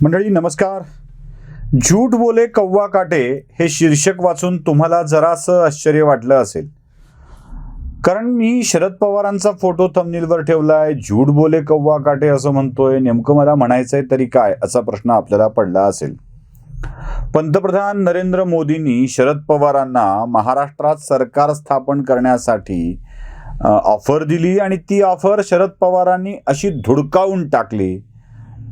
मंडळी नमस्कार. झूठ बोले कव्वा काटे हे शीर्षक वाचून तुम्हाला जरासं आश्चर्य वाटलं असेल, कारण मी शरद पवारांचा फोटो थंबनेलवर ठेवलाय. झूठ बोले कव्वा काटे असं म्हणतोय, नेमकं मला म्हणायचंय तरी काय असा प्रश्न आपल्याला पडला असेल. पंतप्रधान नरेंद्र मोदींनी शरद पवारांना महाराष्ट्रात सरकार स्थापन करण्यासाठी ऑफर दिली आणि ती ऑफर शरद पवारांनी अशी धुडकावून टाकली.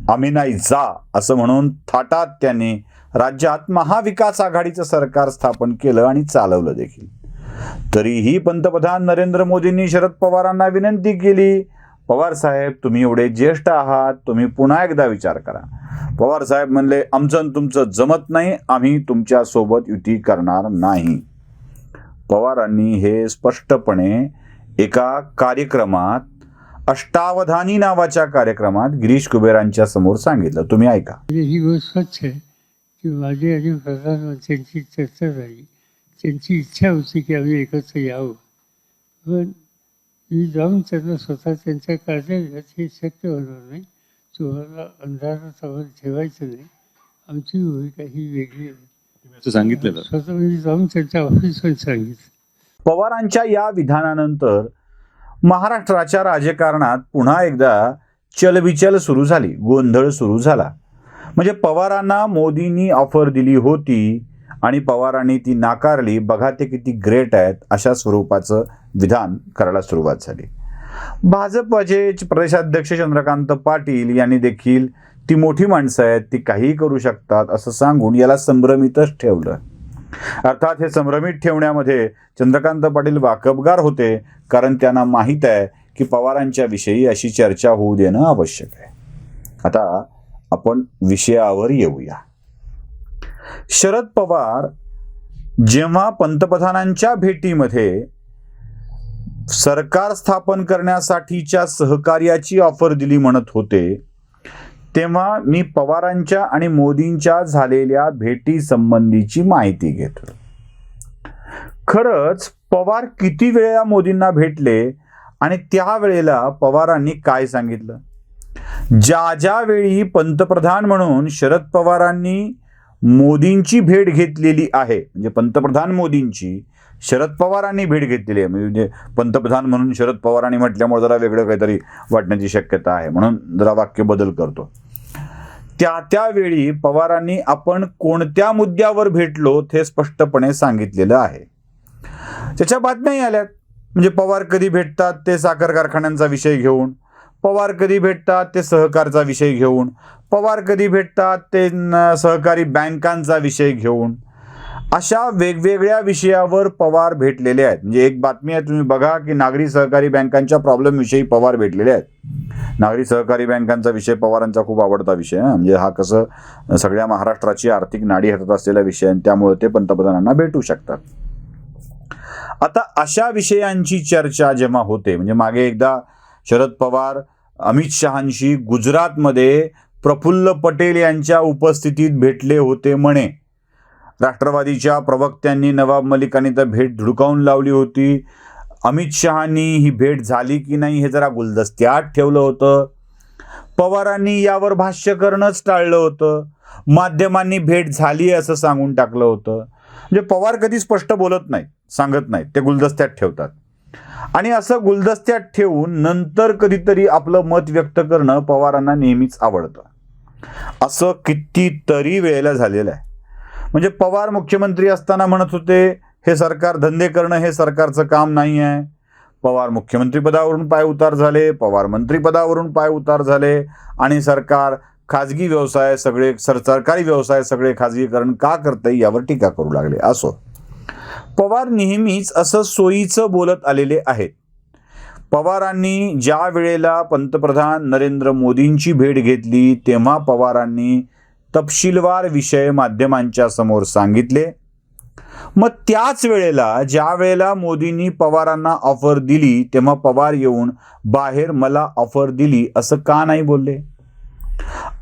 आम्ही नाही जा असं म्हणून थाटात त्यांनी राज्यात महाविकास आघाडीचं सरकार स्थापन केलं आणि चालवलं देखील. तरीही पंतप्रधान नरेंद्र मोदींनी शरद पवारांना विनंती केली, पवार साहेब तुम्ही एवढे ज्येष्ठ आहात, तुम्ही पुन्हा एकदा विचार करा. पवार साहेब म्हणले, आमचं आणि तुमचं जमत नाही, आम्ही तुमच्या सोबत युती करणार नाही. पवारांनी हे स्पष्टपणे एका कार्यक्रमात, अष्टावधानी नावाच्या कार्यक्रमात गिरीश कुबेरांच्या समोर सांगितलं. तुम्ही ऐका. ही गोष्ट स्वच्छ आहे की माझी आणि प्रधानमंत्र्यांची चर्चा झाली. त्यांची इच्छा होती की आम्ही एकत्र यावं, पण मी जाऊन त्यांना स्वतः त्यांच्या कार्यालयात हे शक्य होणार नाही, तुम्हाला अंधारात आम्हाला ठेवायचं नाही, आमची भूमिका ही वेगळी आहे असं सांगितलेलं. स्वतः मी जाऊन त्यांच्या ऑफिसमध्ये सांगितलं. पवारांच्या या विधानानंतर महाराष्ट्राच्या राजकारणात पुन्हा एकदा चलबिचल सुरू झाली, गोंधळ सुरू झाला. म्हणजे पवारांना मोदींनी ऑफर दिली होती आणि पवारांनी ती नाकारली, बघा ते किती ग्रेट आहेत, अशा स्वरूपाचं विधान करायला सुरुवात झाली. भाजपचे प्रदेशाध्यक्ष चंद्रकांत पाटील यांनी देखील ती मोठी माणसं आहेत, ती काहीही करू शकतात असं सांगून याला संभ्रमितच ठेवलं. अर्थात हे संभ्रमित ठेवण्यामध्ये चंद्रकांत पाटील वाकबगार होते, कारण त्यांना माहीत आहे की पवारांच्या विषयी अशी चर्चा होऊ देणं आवश्यक आहे. आता आपण विषयावर येऊया. शरद पवार जेव्हा पंतप्रधानांच्या भेटीमध्ये सरकार स्थापन करण्यासाठीच्या सहकार्याची ऑफर दिली म्हणत होते, तेव्हा मी पवारांच्या आणि मोदींच्या झालेल्या भेटी संबंधीची माहिती घेतो. खरंच पवार किती वेळा मोदींना भेटले आणि त्यावेळेला पवारांनी काय सांगितलं? ज्या वेळी पंतप्रधान म्हणून शरद पवारांनी मोदींची भेट घेतलेली आहे, म्हणजे पंतप्रधान मोदींची शरद पवारांनी भेट घेतलेली आहे, म्हणजे पंतप्रधान म्हणून शरद पवारांनी म्हटल्यामुळे जरा वेगळं काहीतरी वाटण्याची शक्यता आहे, म्हणून जरा वाक्य बदल करतो. त्यावेळी पवारांनी आपण कोणत्या मुद्द्यावर भेटलो ते स्पष्टपणे सांगितलेलं आहे. त्याच्या बातम्याही आल्यात. म्हणजे पवार कधी भेटतात ते साखर कारखान्यांचा विषय घेऊन, पवार कधी भेटतात ते सहकारचा विषय घेऊन, पवार कधी भेटतात ते सहकारी बँकांचा विषय घेऊन, अशा वेगवेगळ्या विषयावर पवार भेटलेले आहेत. म्हणजे एक बातमी आहे, तुम्ही बघा की नागरी सहकारी बँकांच्या प्रॉब्लेमविषयी पवार भेटलेले आहेत. नागरी सहकारी बँकांचा विषय पवारांचा खूप आवडता विषय आहे. म्हणजे हा कसं सगळ्या महाराष्ट्राची आर्थिक नाडी हातात असलेला विषय आहे, त्यामुळे ते पंतप्रधानांना भेटू शकतात. आता अशा विषयांची चर्चा जेव्हा होते, म्हणजे मागे एकदा शरद पवार अमित शहांशी गुजरातमध्ये प्रफुल्ल पटेल यांच्या उपस्थितीत भेटले होते म्हणे. राष्ट्रवादीच्या प्रवक्त्यांनी नवाब मलिकांनी तर भेट धुडकावून लावली होती. अमित शहांनी ही भेट झाली की नाही हे जरा गुलदस्त्यात ठेवलं होतं. पवारांनी यावर भाष्य करणंच टाळलं होतं. माध्यमांनी भेट झाली असं सांगून टाकलं होतं. म्हणजे पवार कधी स्पष्ट बोलत नाहीत, सांगत नाहीत, ते गुलदस्त्यात ठेवतात. आणि असं गुलदस्त्यात ठेवून नंतर कधीतरी आपलं मत व्यक्त करणं पवारांना नेहमीच आवडतं. असं कितीतरी वेळेला झालेलं आहे. म्हणजे पवार मुख्यमंत्री असताना म्हणत होते, हे सरकार धंदे करणं हे सरकारचं काम नाही आहे. पवार मुख्यमंत्रीपदावरून पायउतार झाले, पवार मंत्रिपदावरून पायउतार झाले आणि सरकार खाजगी व्यवसाय सगळे सरकारी व्यवसाय सगळे खाजगीकरण का करते यावर टीका करू लागले. असो, पवार नेहमीच असं सोयीचं बोलत आलेले आहेत. पवारांनी ज्या वेळेला पंतप्रधान नरेंद्र मोदींची भेट घेतली तेव्हा पवारांनी तपशीलवार विषय माध्यमांच्या समोर सांगितले. मग त्याच वेळेला ज्या वेळेला मोदींनी पवारांना ऑफर दिली तेव्हा पवार येऊन बाहेर मला ऑफर दिली असं का नाही बोलले?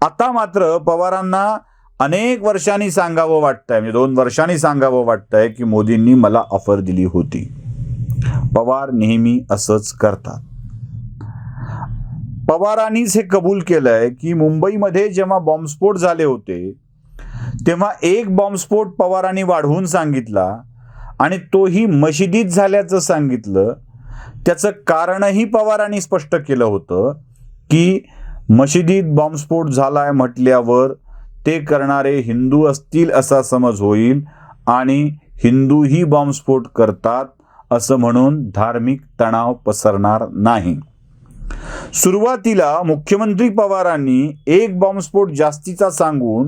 आता मात्र पवारांना अनेक वर्षांनी सांगावं वाटतंय, म्हणजे 2 वर्षांनी सांगावं वाटतंय की मोदींनी मला ऑफर दिली होती. पवार नेहमी असंच करतात. पवारांनीच हे कबूल केलंय की मुंबईमध्ये जेव्हा बॉम्बस्फोट झाले होते तेव्हा एक बॉम्बस्फोट पवारांनी वाढवून सांगितला आणि तोही मशिदीत झाल्याचं सांगितलं. त्याचं कारणही पवारांनी स्पष्ट केलं होतं की मशिदीत बॉम्बस्फोट झालाय म्हटल्यावर ते करणारे हिंदू असतील असा समज होईल आणि हिंदूही बॉम्बस्फोट करतात असं म्हणून धार्मिक तणाव पसरणार नाही. सुरुवातीला मुख्यमंत्री पवारांनी एक बॉम्बस्फोट जास्तीचा सांगून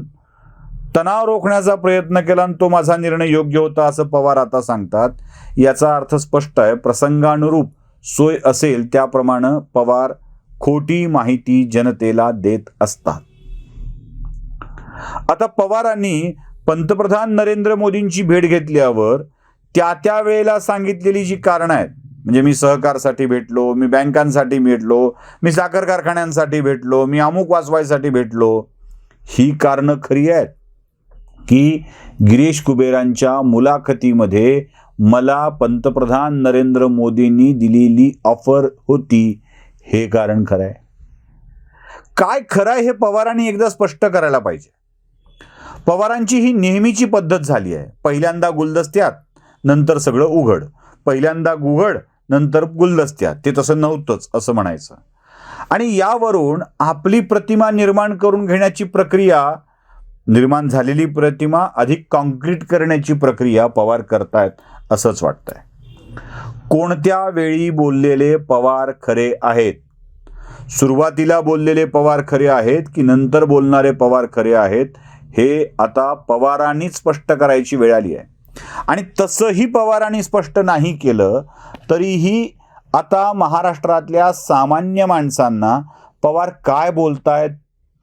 तणाव रोखण्याचा प्रयत्न केला आणि तो माझा निर्णय योग्य होता असं पवार आता सांगतात. याचा अर्थ स्पष्ट आहे, प्रसंगानुरूप सोय असेल त्याप्रमाणे पवार खोटी माहिती जनतेला देत असतात. आता पवारांनी पंतप्रधान नरेंद्र मोदींची भेट घेतल्यावर त्या वेळेला सांगितलेली जी कारणं आहेत, म्हणजे मी सहकारसाठी भेटलो, मी बँकांसाठी भेटलो, मी साखर कारखान्यांसाठी भेटलो, मी अमुक वाचवायसाठी भेटलो, ही कारणं खरी आहेत की गिरीश कुबेरांच्या मुलाखतीमध्ये मला पंतप्रधान नरेंद्र मोदींनी दिलेली ऑफर होती, हे कारण खरं आहे? काय खरं आहे हे पवारांनी एकदा स्पष्ट करायला पाहिजे. पवारांची ही नेहमीची पद्धत झाली आहे, पहिल्यांदा गुलदस्त्यात नंतर सगळं उघड, पहिल्यांदा उघड नंतर गुलदस्त्यात. ते तसं नव्हतंच असं म्हणायचं आणि यावरून आपली प्रतिमा निर्माण करून घेण्याची प्रक्रिया, निर्माण झालेली प्रतिमा अधिक कॉन्क्रीट करण्याची प्रक्रिया पवार करतायत असंच वाटतंय. कोणत्या वेळी बोललेले पवार खरे आहेत? सुरुवातीला बोललेले पवार खरे आहेत की नंतर बोलणारे पवार खरे आहेत, हे आता पवारांनीच स्पष्ट करायची वेळ आली आहे. आणि तसंही पवारांनी स्पष्ट नाही केलं तरीही आता महाराष्ट्रातल्या सामान्य माणसांना पवार काय बोलतायत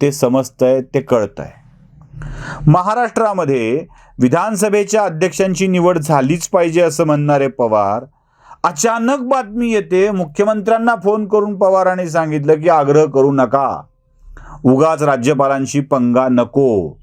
ते समजतंय, ते कळतंय. महाराष्ट्रामध्ये विधानसभेच्या अध्यक्षांची निवड झालीच पाहिजे असं म्हणणारे पवार, अचानक बातमी येते मुख्यमंत्र्यांना फोन करून पवारांनी सांगितलं की आग्रह करू नका, उगाच राज्यपालांशी पंगा नको.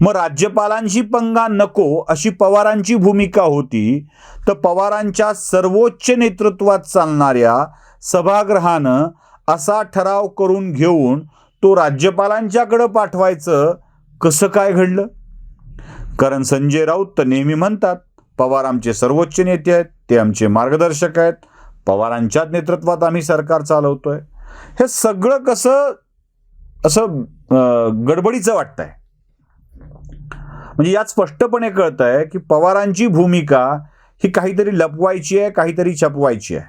मग राज्यपालांशी पंगा नको अशी पवारांची भूमिका होती, तर पवारांच्या सर्वोच्च नेतृत्वात चालणाऱ्या सभागृहानं असा ठराव करून घेऊन तो राज्यपालांच्याकडे पाठवायचं कसं काय घडलं? कारण संजय राऊत तर नेहमी म्हणतात पवार आमचे सर्वोच्च नेते आहेत, ते आमचे मार्गदर्शक आहेत, पवारांच्याच नेतृत्वात आम्ही सरकार चालवतोय. हे सगळं कसं असं गडबडीचं वाटतंय. म्हणजे यात स्पष्टपणे कळत आहे की पवारांची भूमिका ही काहीतरी लपवायची आहे, काहीतरी छपवायची आहे.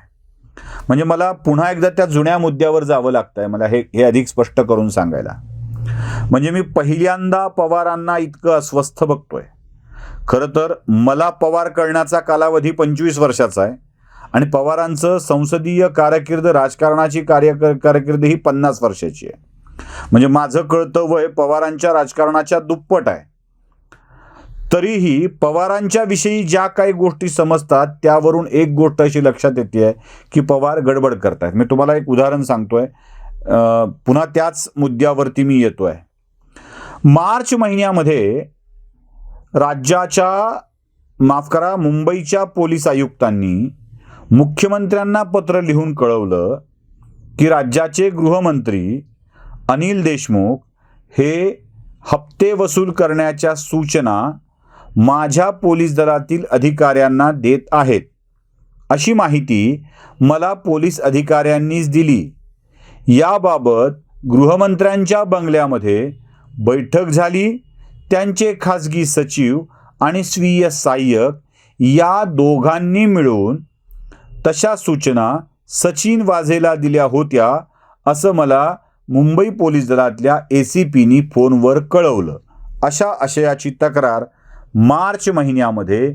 म्हणजे मला पुन्हा एकदा त्या जुन्या मुद्द्यावर जावं लागतंय मला हे अधिक स्पष्ट करून सांगायला. म्हणजे मी पहिल्यांदा पवारांना इतकं अस्वस्थ बघतोय. खरं तर मला पवार कळण्याचा कालावधी 25 वर्षाचा आहे आणि पवारांचं संसदीय कारकीर्द, राजकारणाची कारकीर्द ही 50 वर्षाची आहे. म्हणजे माझं कळतं वय पवारांच्या राजकारणाच्या दुप्पट आहे. तरीही पवारांच्या विषयी ज्या काही गोष्टी समजतात त्यावरून एक गोष्ट अशी लक्षात येते की पवार गडबड करतायत. मी तुम्हाला एक उदाहरण सांगतोय, पुन्हा त्याच मुद्द्यावरती मी येतोय. मार्च महिन्यामध्ये मुंबईच्या पोलीस आयुक्तांनी मुख्यमंत्र्यांना पत्र लिहून कळवलं की राज्याचे गृहमंत्री अनिल देशमुख हे हप्ते वसूल करण्याच्या सूचना माझ्या पोलीस दलातील अधिकाऱ्यांना देत आहेत. अशी माहिती मला पोलीस अधिकाऱ्यांनीच दिली. याबाबत गृहमंत्र्यांच्या बंगल्यामध्ये बैठक झाली. त्यांचे खाजगी सचिव आणि स्वीय सहाय्यक या दोघांनी मिळून तशा सूचना सचिन वाझेला दिल्या होत्या असं मला मुंबई पोलीस दलातल्या ACPनी फोनवर कळवलं. अशा आशयाची तक्रार मार्च महिन्यामध्ये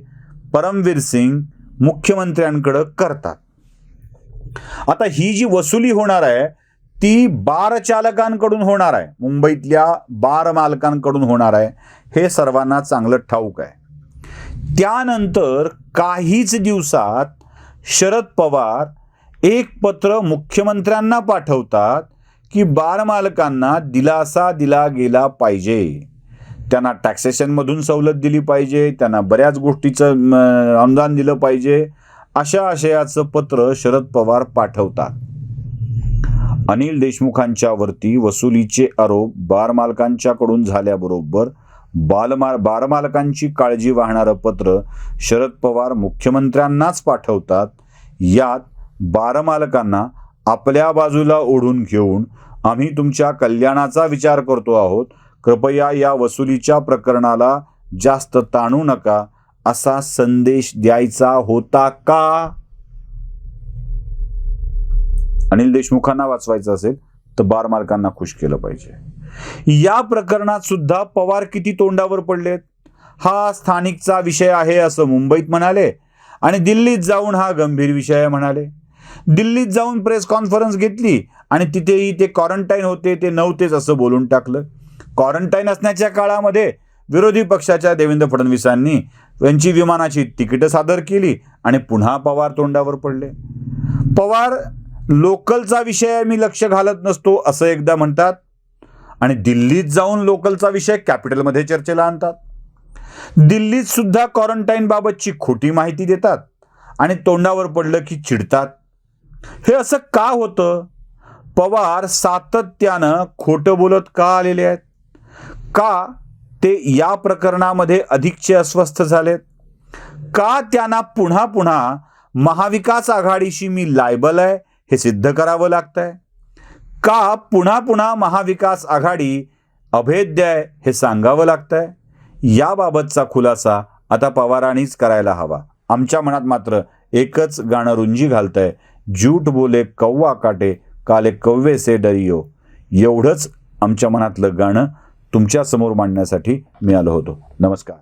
परमवीर सिंग मुख्यमंत्र्यांकडे करतात. आता ही जी वसुली होणार आहे ती बार चालकांकडून होणार आहे, मुंबईतल्या बार मालकांकडून होणार आहे, हे सर्वांना चांगलं ठाऊक आहे. त्यानंतर काहीच दिवसात शरद पवार एक पत्र मुख्यमंत्र्यांना पाठवतात की बार मालकांना दिलासा दिला गेला पाहिजे, त्यांना टॅक्सेशनमधून सवलत दिली पाहिजे, त्यांना बऱ्याच गोष्टीचं अनुदान दिलं पाहिजे, अशा आशयाचं पत्र शरद पवार पाठवतात. अनिल देशमुखांच्या वरती वसुलीचे आरोप बार मालकांच्याकडून झाल्याबरोबर बार मालकांची काळजी वाहणारं पत्र शरद पवार मुख्यमंत्र्यांनाच पाठवतात. यात बार मालकांना आपल्या बाजूला ओढून घेऊन आम्ही तुमच्या कल्याणाचा विचार करतो आहोत, कृपया या वसुलीच्या प्रकरणाला जास्त ताणू नका असा संदेश द्यायचा होता का? अनिल देशमुखांना वाचवायचं असेल तर बार मालकांना खुश केलं पाहिजे. या प्रकरणात सुद्धा पवार किती तोंडावर पडलेत. हा स्थानिकचा विषय आहे असं मुंबईत म्हणाले आणि दिल्लीत जाऊन हा गंभीर विषय आहे म्हणाले. दिल्लीत जाऊन प्रेस कॉन्फरन्स घेतली आणि तिथेही ते क्वारंटाईन होते ते नव्हतेच असं बोलून टाकलं. क्वारंटाईन असण्याच्या काळामध्ये विरोधी पक्षाच्या देवेंद्र फडणवीसांनी त्यांची विमानाची तिकीटं सादर केली आणि पुन्हा पवार तोंडावर पडले. पवार लोकलचा विषय मी लक्ष घालत नसतो असं एकदा म्हणतात आणि दिल्लीत जाऊन लोकलचा विषय कॅपिटलमध्ये चर्चेला आणतात. दिल्लीत सुद्धा क्वारंटाईन बाबतची खोटी माहिती देतात आणि तोंडावर पडलं की चिडतात. हे असं का होतं? पवार सातत्यानं खोटं बोलत का आलेले आहेत? का ते या प्रकरणामध्ये अधिकचे अस्वस्थ झालेत? का त्यांना पुन्हा पुन्हा महाविकास आघाडीशी मी लायबल आहे हे सिद्ध करावं लागतंय? का पुन्हा पुन्हा महाविकास आघाडी अभेद्य आहे हे सांगावं लागतंय? याबाबतचा खुलासा आता पवारांनीच करायला हवा. आमच्या मनात मात्र एकच गाणं रुंजी घालतंय, झूठ बोले कौवा काटे काले कव्वे से डरियो. एवढंच आमच्या मनातलं गाणं तुमच्या समोर मांडण्यासाठी मी आलो होतो. नमस्कार.